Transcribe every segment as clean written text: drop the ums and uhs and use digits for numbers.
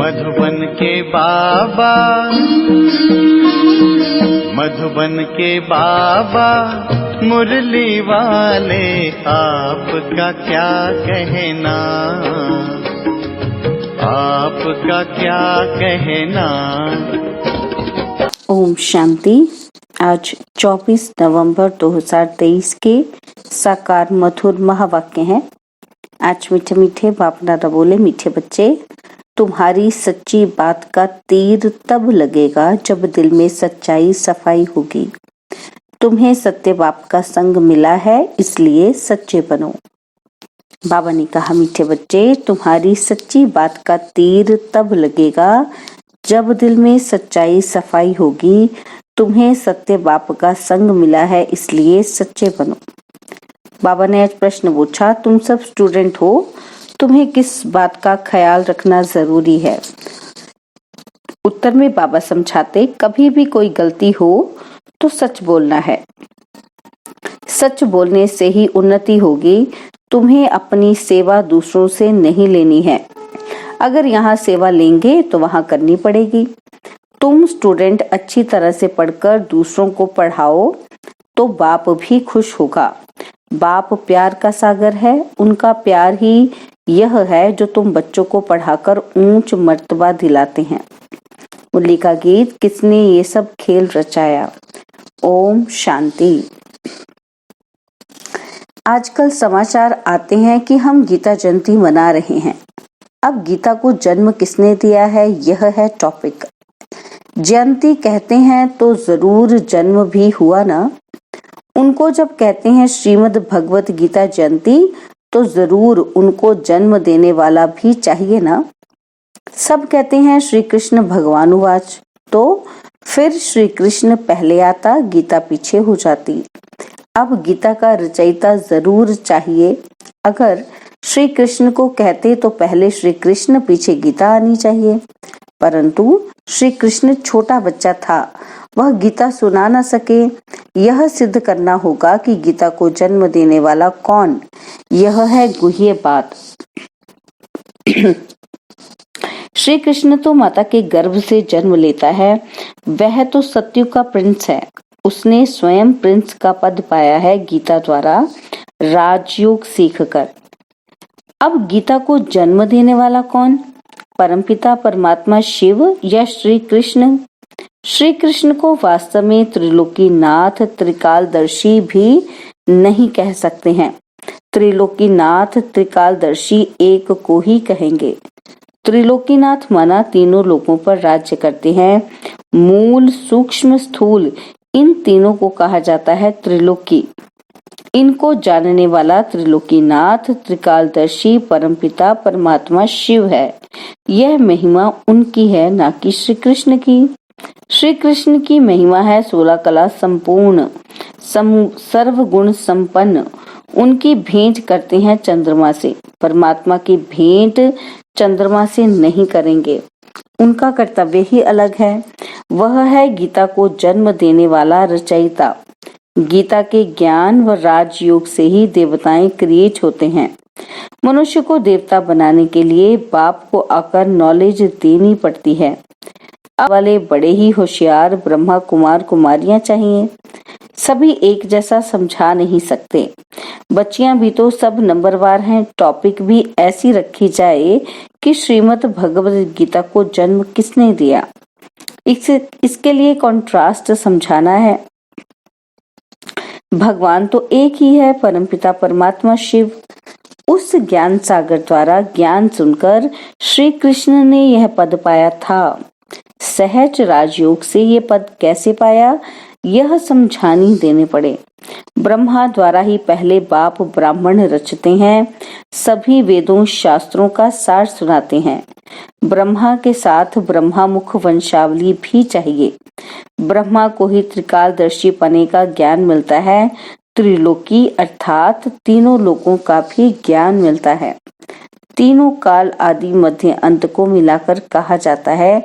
मधुबन के बाबा, मधुबन के बाबा मुरली वाले, आपका क्या कहना, आपका क्या कहना। ओम शांति। आज 24 नवंबर 2023 के साकार मधुर महावाक्य हैं। आज मीठे मीठे बाप दादा बोले, मीठे बच्चे, तुम्हारी सच्ची बात का तीर तब लगेगा जब दिल में सच्चाई सफाई होगी। तुम्हें सत्य बाप का संग मिला है, इसलिए सच्चे बनो। बाबा ने कहा, मीठे बच्चे, तुम्हारी सच्ची बात का तीर तब लगेगा जब दिल में सच्चाई सफाई होगी। तुम्हें सत्य बाप का संग मिला है, इसलिए सच्चे बनो। बाबा ने आज प्रश्न पूछा, तुम सब स्टूडेंट हो, तुम्हें किस बात का ख्याल रखना जरूरी है? उत्तर में बाबा समझाते, कभी भी कोई गलती हो तो सच बोलना है। सच बोलने से ही उन्नति होगी। तुम्हें अपनी सेवा दूसरों से नहीं लेनी है। अगर यहाँ सेवा लेंगे तो वहाँ करनी पड़ेगी। तुम स्टूडेंट अच्छी तरह से पढ़कर दूसरों को पढ़ाओ तो बाप भी खुश होगा। बाप प्यार का सागर है, उनका प्यार ही यह है जो तुम बच्चों को पढ़ाकर ऊंच मर्तबा दिलाते हैं। मुरली का गीत, किसने ये सब खेल रचाया। ओम शांति। आजकल समाचार आते हैं कि हम गीता जयंती मना रहे हैं। अब गीता को जन्म किसने दिया है, यह है टॉपिक। जयंती कहते हैं तो जरूर जन्म भी हुआ ना। उनको जब कहते हैं श्रीमद् भगवत गीता जयंती तो जरूर उनको जन्म देने वाला भी चाहिए ना। सब कहते हैं श्री कृष्ण भगवानुवाच, तो फिर श्री कृष्ण पहले आता, गीता पीछे हो जाती। अब गीता का रचयिता जरूर चाहिए। अगर श्री कृष्ण को कहते तो पहले श्री कृष्ण पीछे गीता आनी चाहिए, परंतु श्री कृष्ण छोटा बच्चा था, वह गीता सुना न सके। यह सिद्ध करना होगा कि गीता को जन्म देने वाला कौन, यह है गुह्य बात। श्री कृष्ण तो माता के गर्भ से जन्म लेता है, वह तो सत्युग का प्रिंस है। उसने स्वयं प्रिंस का पद पाया है गीता द्वारा राजयोग सीखकर। अब गीता को जन्म देने वाला कौन, परमपिता परमात्मा शिव या श्री कृष्ण? श्री कृष्ण को वास्तव में त्रिलोकीनाथ त्रिकालदर्शी भी नहीं कह सकते हैं। त्रिलोकीनाथ त्रिकालदर्शी एक को ही कहेंगे। त्रिलोकीनाथ माना तीनों लोकों पर राज्य करते हैं। मूल, सूक्ष्म, स्थूल, इन तीनों को कहा जाता है त्रिलोकी। इनको जानने वाला त्रिलोकीनाथ त्रिकालदर्शी परमपिता परमात्मा शिव है। यह महिमा उनकी है, ना कि श्री कृष्ण की। श्री कृष्ण की महिमा है 16 कला संपूर्ण, सर्वगुण संपन्न। उनकी भेंट करते हैं चंद्रमा से। परमात्मा की भेंट चंद्रमा से नहीं करेंगे। उनका कर्तव्य ही अलग है। वह है गीता को जन्म देने वाला रचयिता। गीता के ज्ञान व राजयोग से ही देवताएं क्रिएट होते हैं। मनुष्य को देवता बनाने के लिए बाप को आकर नॉलेज देनी पड़ती है। अब वाले बड़े ही होशियार ब्रह्मा कुमार कुमारियां चाहिए। सभी एक जैसा समझा नहीं सकते। बच्चियां भी तो सब नंबरवार हैं। टॉपिक भी ऐसी रखी जाए कि श्रीमद् भगवद गीता को जन्म किसने दिया, इसके लिए कॉन्ट्रास्ट समझाना है। भगवान तो एक ही है, परमपिता परमात्मा शिव। उस ज्ञान सागर द्वारा ज्ञान सुनकर श्री कृष्ण ने यह पद पाया था। सहज राजयोग से ये पद कैसे पाया, यह समझानी देने पड़े। ब्रह्मा द्वारा ही पहले बाप ब्राह्मण रचते हैं। सभी वेदों शास्त्रों का सार सुनाते हैं। ब्रह्मा के साथ ब्रह्मा मुख वंशावली भी चाहिए। ब्रह्मा को ही त्रिकालदर्शी पने का ज्ञान मिलता है। त्रिलोकी अर्थात तीनों लोकों का भी ज्ञान मिलता है। तीनों काल आदि मध्य अंत को मिलाकर कहा जाता है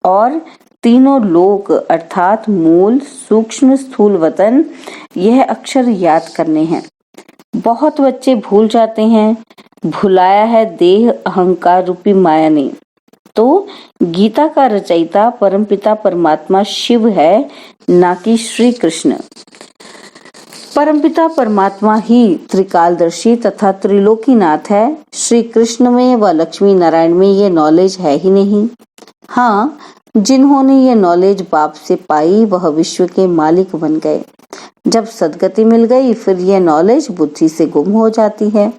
और तीनों लोक अर्थात मूल, सूक्ष्म, स्थूल, वतन, यह अक्षर याद करने हैं। बहुत बच्चे भूल जाते हैं। भुलाया है देह अहंकार रूपी माया ने। तो गीता का रचयिता परमपिता परमात्मा शिव है, ना कि श्री कृष्ण। परमपिता परमात्मा ही त्रिकालदर्शी तथा त्रिलोकीनाथ है। श्री कृष्ण में व लक्ष्मी नारायण में ये नॉलेज है ही नहीं। हाँ, जिन्होंने ये नॉलेज बाप से पाई वह विश्व के मालिक बन गए। जब सदगति मिल गई फिर यह नॉलेज बुद्धि से गुम हो जाती है।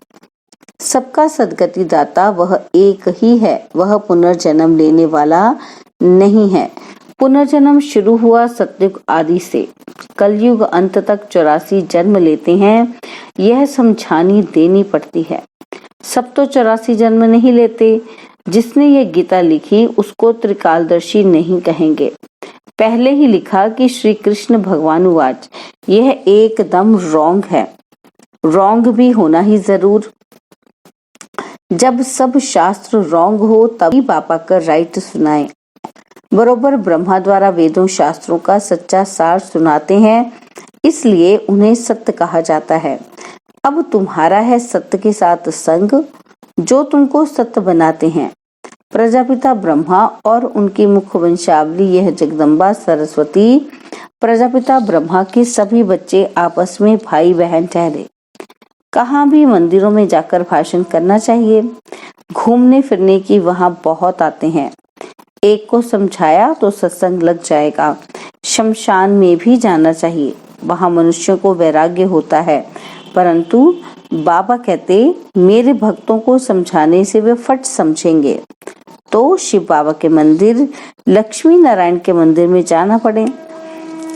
सबका सदगति दाता वह एक ही है, वह पुनर्जन्म लेने वाला नहीं है। पुनर्जन्म शुरू हुआ सतयुग आदि से, कलयुग अंत तक 84 जन्म लेते हैं, यह समझानी देनी पड़ती है। सब तो 84 जन्म नहीं लेते। जिसने ये गीता लिखी उसको त्रिकालदर्शी नहीं कहेंगे। पहले ही लिखा कि श्री कृष्ण भगवानुवाच, यह एकदम रॉन्ग है। रॉन्ग भी होना ही जरूर। जब सब शास्त्र रॉन्ग हो तभी बाबा का राइट सुनाए। बरोबर ब्रह्मा द्वारा वेदों शास्त्रों का सच्चा सार सुनाते हैं, इसलिए उन्हें सत्य कहा जाता है। अब तुम्हारा है सत्य के साथ संग, जो तुमको सत्य बनाते हैं। प्रजापिता ब्रह्मा और उनकी मुख्य वंशावली यह जगदम्बा सरस्वती, प्रजापिता ब्रह्मा के सभी बच्चे आपस में भाई बहन ठहरे। कहाँ भी मंदिरों में जाकर भाषण करना चाहिए। घूमने फिरने की वहाँ बहुत आते हैं। एक को समझाया तो सत्संग लग जाएगा। शमशान में भी जाना चाहिए, वहाँ मनुष्यों को वैराग्य होता है। परंतु बाबा कहते मेरे भक्तों को समझाने से वे फट समझेंगे। तो शिव बाबा के मंदिर, लक्ष्मी नारायण के मंदिर में जाना पड़े।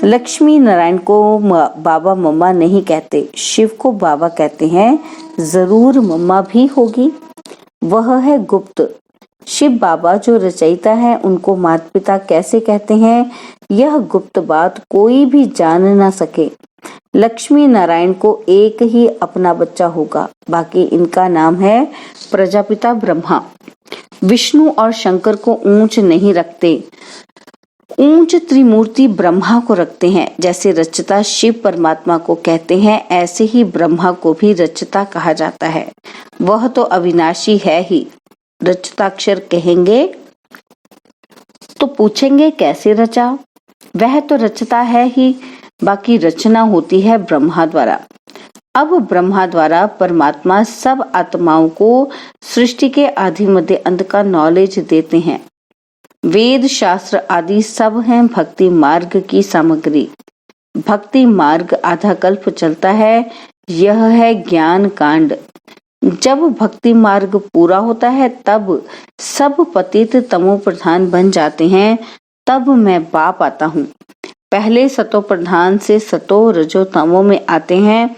लक्ष्मी नारायण को बाबा मम्मा नहीं कहते, शिव को बाबा कहते हैं। जरूर मम्मा भी होगी, वह है गुप्त। शिव बाबा जो रचयिता है उनको माता पिता कैसे कहते हैं, यह गुप्त बात कोई भी जान ना सके। लक्ष्मी नारायण को एक ही अपना बच्चा होगा, बाकी इनका नाम है प्रजापिता ब्रह्मा। विष्णु और शंकर को ऊंच नहीं रखते, ऊंच त्रिमूर्ति ब्रह्मा को रखते हैं। जैसे रचता शिव परमात्मा को कहते हैं, ऐसे ही ब्रह्मा को भी रचता कहा जाता है। वह तो अविनाशी है ही। रचताक्षर कहेंगे तो पूछेंगे कैसे रचा, वह तो रचता है ही, बाकी रचना होती है ब्रह्मा द्वारा। अब ब्रह्मा द्वारा परमात्मा सब आत्माओं को सृष्टि के आदि मध्य अंत का नॉलेज देते हैं। वेद शास्त्र आदि सब हैं भक्ति मार्ग की सामग्री। भक्ति मार्ग आधा कल्प चलता है, यह है ज्ञान कांड। जब भक्ति मार्ग पूरा होता है तब सब पतित तमो प्रधान बन जाते हैं। तब मैं बाप आता हूँ। पहले सतो प्रधान से सतो रजो तमो में आते हैं।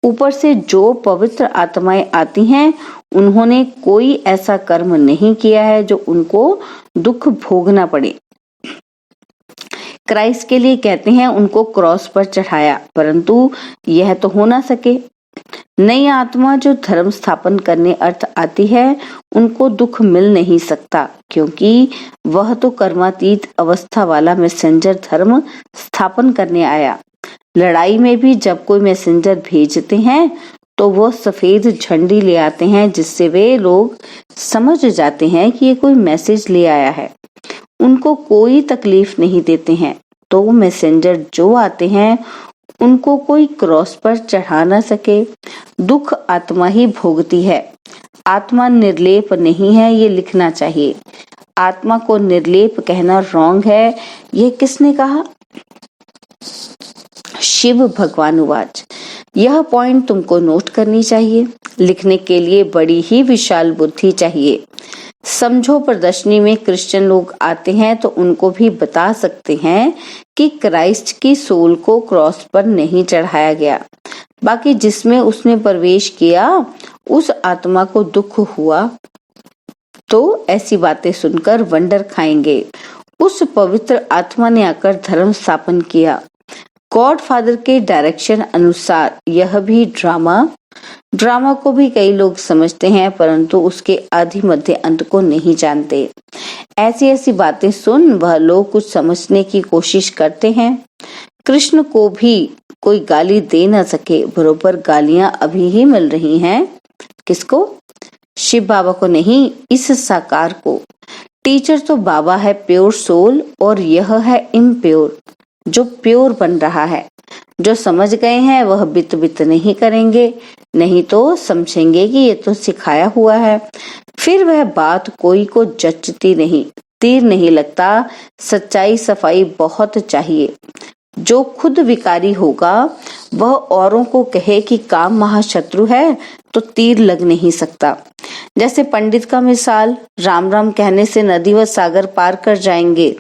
ऊपर से जो पवित्र आत्माएं आती हैं, उन्होंने कोई ऐसा कर्म नहीं किया है जो उनको दुख भोगना पड़े। क्राइस्ट के लिए कहते हैं उनको क्रॉस पर चढ़ाया, परंतु यह तो हो ना सके। नई आत्मा जो धर्म स्थापन करने अर्थ आती है, उनको दुख मिल नहीं सकता, क्योंकि वह तो कर्मातीत अवस्था वाला मैसेंजर धर्म स्थापन करने आया। लड़ाई में भी जब कोई मैसेंजर भेजते हैं तो वो सफेद झंडी ले आते हैं, जिससे वे लोग समझ जाते हैं कि ये कोई मैसेज ले आया है। उनको कोई तकलीफ नहीं देते हैं। तो मैसेंजर जो आते हैं उनको कोई क्रॉस पर चढ़ा ना सके। दुख आत्मा ही भोगती है। आत्मा निर्लेप नहीं है, ये लिखना चाहिए। आत्मा को निर्लेप कहना रॉन्ग है। यह किसने कहा? शिव भगवानुवाच। यह पॉइंट तुमको नोट करनी चाहिए। लिखने के लिए बड़ी ही विशाल बुद्धि चाहिए। समझो, प्रदर्शनी में क्रिश्चियन लोग आते हैं तो उनको भी बता सकते हैं कि क्राइस्ट की सोल को क्रॉस पर नहीं चढ़ाया गया, बाकी जिसमें उसने प्रवेश किया उस आत्मा को दुख हुआ। तो ऐसी बातें सुनकर वंडर खाएंगे। उस पवित्र आत्मा ने आकर धर्म स्थापन किया। गॉड फादर के डायरेक्शन अनुसार यह भी ड्रामा को भी कई लोग समझते हैं, परंतु उसके आदि मध्य अंत को नहीं जानते। ऐसी ऐसी बातें सुन वह लोग कुछ समझने की कोशिश करते हैं। कृष्ण को भी कोई गाली दे न सके। बरोबर गालियां अभी ही मिल रही हैं। किसको? शिव बाबा को नहीं, इस साकार को। टीचर तो बाबा है प्योर सोल और यह है इम्प्योर जो प्योर बन रहा है। जो समझ गए हैं वह बित बित नहीं करेंगे, नहीं तो समझेंगे कि ये तो सिखाया हुआ है। फिर वह बात कोई को जचती नहीं, तीर नहीं लगता। सच्चाई सफाई बहुत चाहिए। जो खुद विकारी होगा वह औरों को कहे कि काम महाशत्रु है तो तीर लग नहीं सकता। जैसे पंडित का मिसाल, राम राम कहने से नदी व सागर पार कर जाएंगे,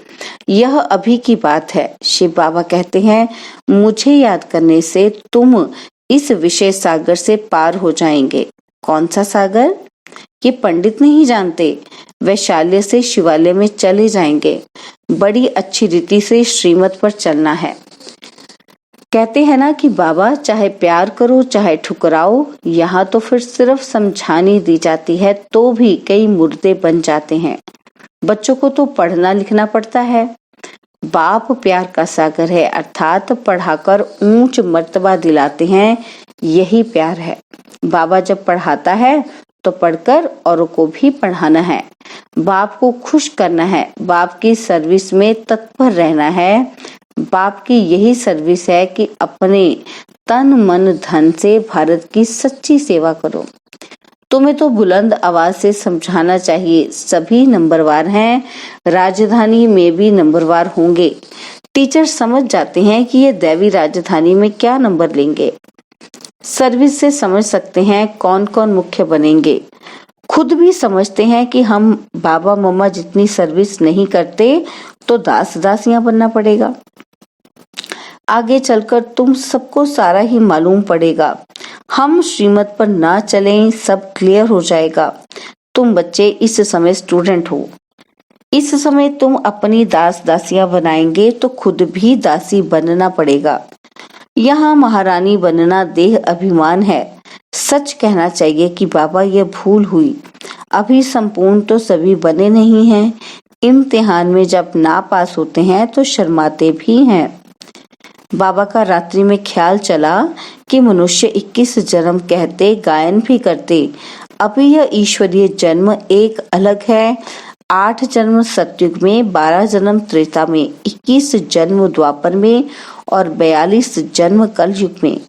यह अभी की बात है। शिव बाबा कहते हैं, मुझे याद करने से तुम इस विशेष सागर से पार हो जाएंगे। कौन सा सागर? ये पंडित नहीं जानते। वैशाल्य से शिवालय में चले जाएंगे। बड़ी अच्छी रीति से श्रीमत पर चलना है। कहते हैं ना कि बाबा चाहे प्यार करो चाहे ठुकराओ, यहाँ तो फिर सिर्फ समझानी दी जाती है तो भी कई मुर्दे बन जाते हैं। बच्चों को तो पढ़ना लिखना पड़ता है। बाप प्यार का सागर है, अर्थात पढ़ाकर ऊंच मर्तबा दिलाते हैं, यही प्यार है। बाबा जब पढ़ाता है तो पढ़कर औरों को भी पढ़ाना है। बाप को खुश करना है, बाप की सर्विस में तत्पर रहना है। बाप की यही सर्विस है कि अपने तन मन धन से भारत की सच्ची सेवा करो। तुम्हें तो बुलंद आवाज से समझाना चाहिए, सभी नंबरवार हैं, राजधानी में भी नंबरवार होंगे। टीचर समझ जाते हैं कि ये दैवी राजधानी में क्या नंबर लेंगे। सर्विस से समझ सकते हैं कौन कौन मुख्य बनेंगे। खुद भी समझते हैं कि हम बाबा मम्मा जितनी सर्विस नहीं करते तो दास दासियां बनना पड़ेगा। आगे चलकर तुम सबको सारा ही मालूम पड़ेगा। हम श्रीमत पर ना चलें, सब क्लियर हो जाएगा। तुम बच्चे इस समय स्टूडेंट हो। इस समय तुम अपनी दास दासियां बनाएंगे तो खुद भी दासी बनना पड़ेगा। यहाँ महारानी बनना देह अभिमान है। सच कहना चाहिए कि बाबा ये भूल हुई। अभी संपूर्ण तो सभी बने नहीं हैं। इम्तिहान में जब ना पास होते हैं तो शर्माते भी हैं। बाबा का रात्रि में ख्याल चला कि मनुष्य 21 जन्म कहते, गायन भी करते। अभी यह ईश्वरीय जन्म एक अलग है। 8 जन्म सतयुग में, 12 जन्म त्रेता में, 21 जन्म द्वापर में और 42 जन्म कलयुग में।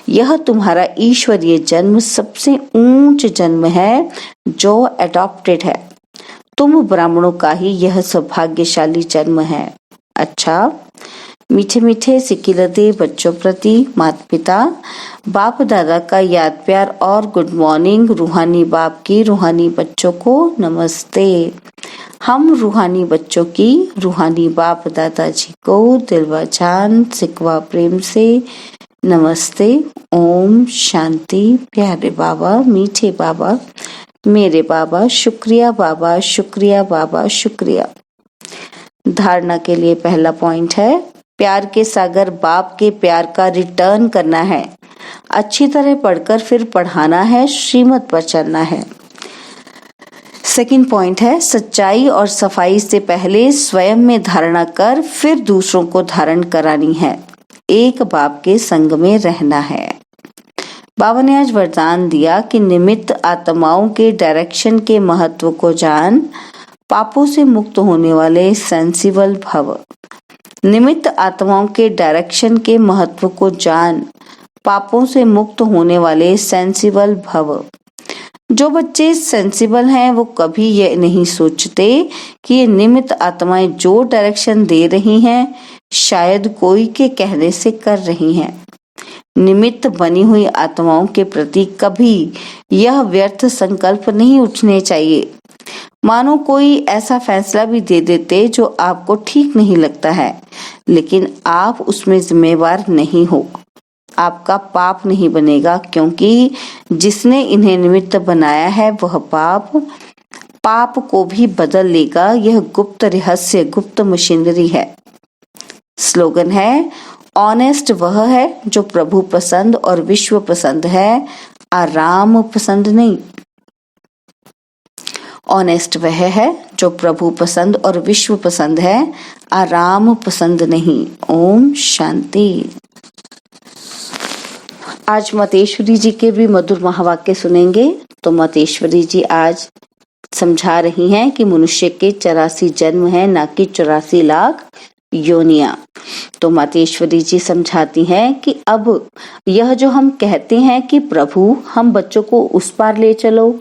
यह तुम्हारा ईश्वरीय जन्म सबसे ऊंच जन्म है जो एडॉप्टेड है। तुम ब्राह्मणों का ही यह सौभाग्यशाली जन्म है। अच्छा, मीठे मीठे सिकिलते बच्चों प्रति माता पिता बाप दादा का याद प्यार और गुड मॉर्निंग। रूहानी बाप की रूहानी बच्चों को नमस्ते। हम रूहानी बच्चों की रूहानी बाप दादाजी को दिलवा जान सिकवा प्रेम से नमस्ते। ओम शांति। प्यारे बाबा, मीठे बाबा, मेरे बाबा, शुक्रिया बाबा, शुक्रिया बाबा, शुक्रिया। धारणा के लिए पहला पॉइंट है, प्यार के सागर बाप के प्यार का रिटर्न करना है। अच्छी तरह पढ़कर फिर पढ़ाना है, श्रीमत पर चलना है। सेकंड पॉइंट है, सच्चाई और सफाई से पहले स्वयं में धारणा कर फिर दूसरों को धारण करानी है। एक बाप के संग में रहना है। बाबा ने आज वरदान दिया कि निमित्त आत्माओं के डायरेक्शन के महत्व को जान, पापों से मुक्त होने वाले सेंसिबल भव। निमित्त आत्माओं के डायरेक्शन के महत्व को जान, पापों से मुक्त होने वाले सेंसिबल भव। जो बच्चे सेंसिबल हैं वो कभी ये नहीं सोचते कि ये निमित्त आत्माएं जो डायरेक्शन दे रही हैं शायद कोई के कहने से कर रही हैं। निमित्त बनी हुई आत्माओं के प्रति कभी यह व्यर्थ संकल्प नहीं उठने चाहिए। मानो कोई ऐसा फैसला भी दे देते जो आपको ठीक नहीं लगता है, लेकिन आप उसमें जिम्मेवार नहीं हो। आपका पाप नहीं बनेगा, क्योंकि जिसने इन्हें निमित्त बनाया है वह पाप को भी बदल लेगा। यह गुप्त रहस्य, गुप्त मशीनरी है। स्लोगन है, ऑनेस्ट वह है जो प्रभु पसंद और विश्व पसंद है, आराम पसंद नहीं। ऑनेस्ट वह है जो प्रभु पसंद और विश्व पसंद है, आराम पसंद नहीं। ओम शांति। आज मतेश्वरी जी के भी मधुर महावाक्य सुनेंगे। तो मतेश्वरी जी आज समझा रही हैं कि मनुष्य के 84 जन्म हैं, ना कि 84 लाख योनियां। तो मातेश्वरी जी समझाती हैं कि अब यह जो हम कहते हैं कि प्रभु हम बच्चों को उस पार ले चलो,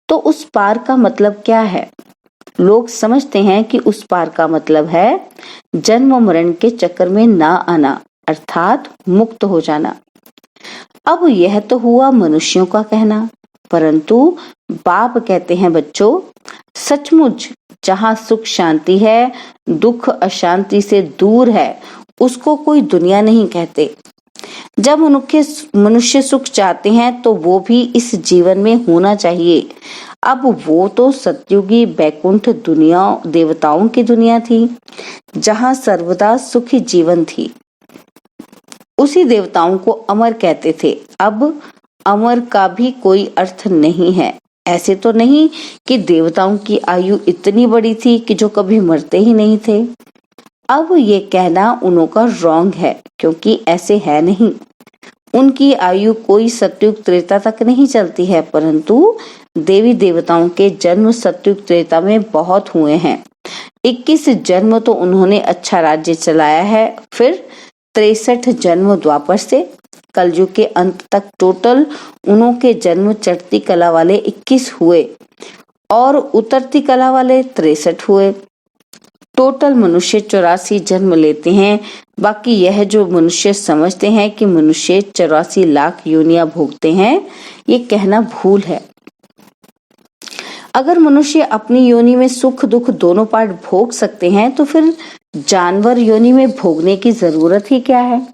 तो उस पार का मतलब क्या है? लोग समझते हैं कि उस पार का मतलब है जन्म मरण के चक्कर में ना आना, अर्थात मुक्त हो जाना। अब यह तो हुआ मनुष्यों का कहना, परंतु बाप कहते हैं बच्चों, सचमुच जहाँ सुख शांति है, दुख अशांति से दूर है, उसको कोई दुनिया नहीं कहते। जब मनुष्य सुख चाहते हैं तो वो भी इस जीवन में होना चाहिए। अब वो तो सतयुगी बैकुंठ दुनिया, देवताओं की दुनिया थी, जहाँ सर्वदा सुखी जीवन थी। उसी देवताओं को अमर कहते थे। अब अमर का भी कोई अर्थ नहीं है। ऐसे तो नहीं कि देवताओं की आयु इतनी बड़ी थी कि जो कभी मरते ही नहीं थे। अब ये कहना उन्हों का रॉन्ग है, क्योंकि ऐसे है नहीं। उनकी आयु कोई सतयुग त्रेता तक नहीं चलती है, परंतु देवी देवताओं के जन्म सतयुग त्रेता में बहुत हुए हैं। 21 जन्म तो उन्होंने अच्छा राज्य चलाया है, फिर 63 जन्म द्वापर से कलयुग के अंत तक टोटल उन्हों के जन्म चढ़ती कला वाले 21 हुए और उतरती कला वाले 63 हुए। टोटल मनुष्य 84 जन्म लेते हैं। बाकी यह जो मनुष्य समझते हैं कि मनुष्य 84 लाख योनियां भोगते हैं, ये कहना भूल है। अगर मनुष्य अपनी योनि में सुख दुख दोनों पार्ट भोग सकते हैं, तो फिर जानवर योनि में भोगने की जरूरत ही क्या है?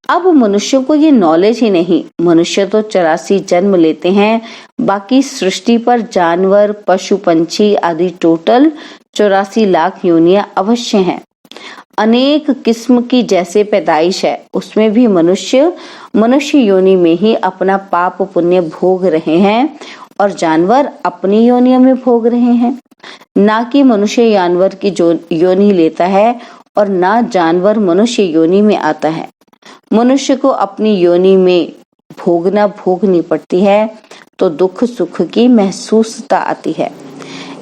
अब मनुष्यों को ये नॉलेज ही नहीं। मनुष्य तो 84 जन्म लेते हैं, बाकी सृष्टि पर जानवर, पशु, पंछी आदि टोटल 84 लाख योनियां अवश्य हैं। अनेक किस्म की जैसे पैदाइश है, उसमें भी मनुष्य योनि में ही अपना पाप पुण्य भोग रहे हैं और जानवर अपनी योनियों में भोग रहे हैं। ना कि मनुष्य जानवर की योनि लेता है और ना जानवर मनुष्य योनि में आता है। मनुष्य को अपनी योनि में भोगनी पड़ती है तो दुख सुख की महसूसता आती है।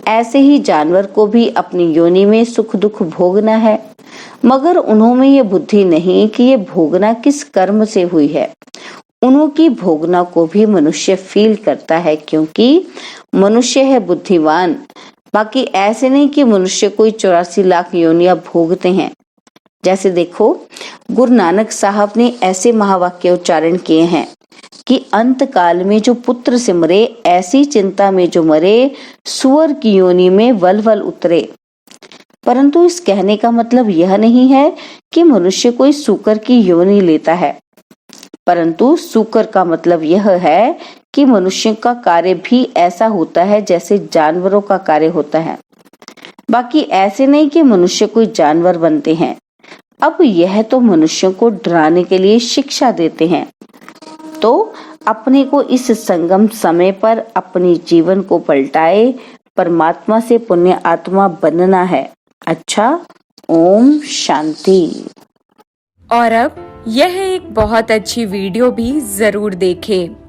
ऐसे ही जानवर को भी अपनी योनि में सुख दुख भोगना है, मगर उन्होंने ये बुद्धि नहीं कि ये भोगना किस कर्म से हुई है। उन्हों की भोगना को भी मनुष्य फील करता है, क्योंकि मनुष्य है बुद्धिमान। बाकी ऐसे नहीं कि मनुष्य कोई 84 लाख योनियां भोगते हैं। जैसे देखो, गुरु नानक साहब ने ऐसे महावाक्य उच्चारण किए हैं कि अंत काल में जो पुत्र सिमरे, ऐसी चिंता में जो मरे, सुअर की योनि में वल वल उतरे। परंतु इस कहने का मतलब यह नहीं है कि मनुष्य कोई सूकर की योनि लेता है, परंतु सूकर का मतलब यह है कि मनुष्य का कार्य भी ऐसा होता है जैसे जानवरों का कार्य होता है। बाकी ऐसे नहीं कि मनुष्य कोई जानवर बनते हैं। अब यह तो मनुष्यों को डराने के लिए शिक्षा देते हैं। तो अपने को इस संगम समय पर अपनी जीवन को पलटाए, परमात्मा से पुण्य आत्मा बनना है। अच्छा, ओम शांति। और अब यह एक बहुत अच्छी वीडियो भी जरूर देखें।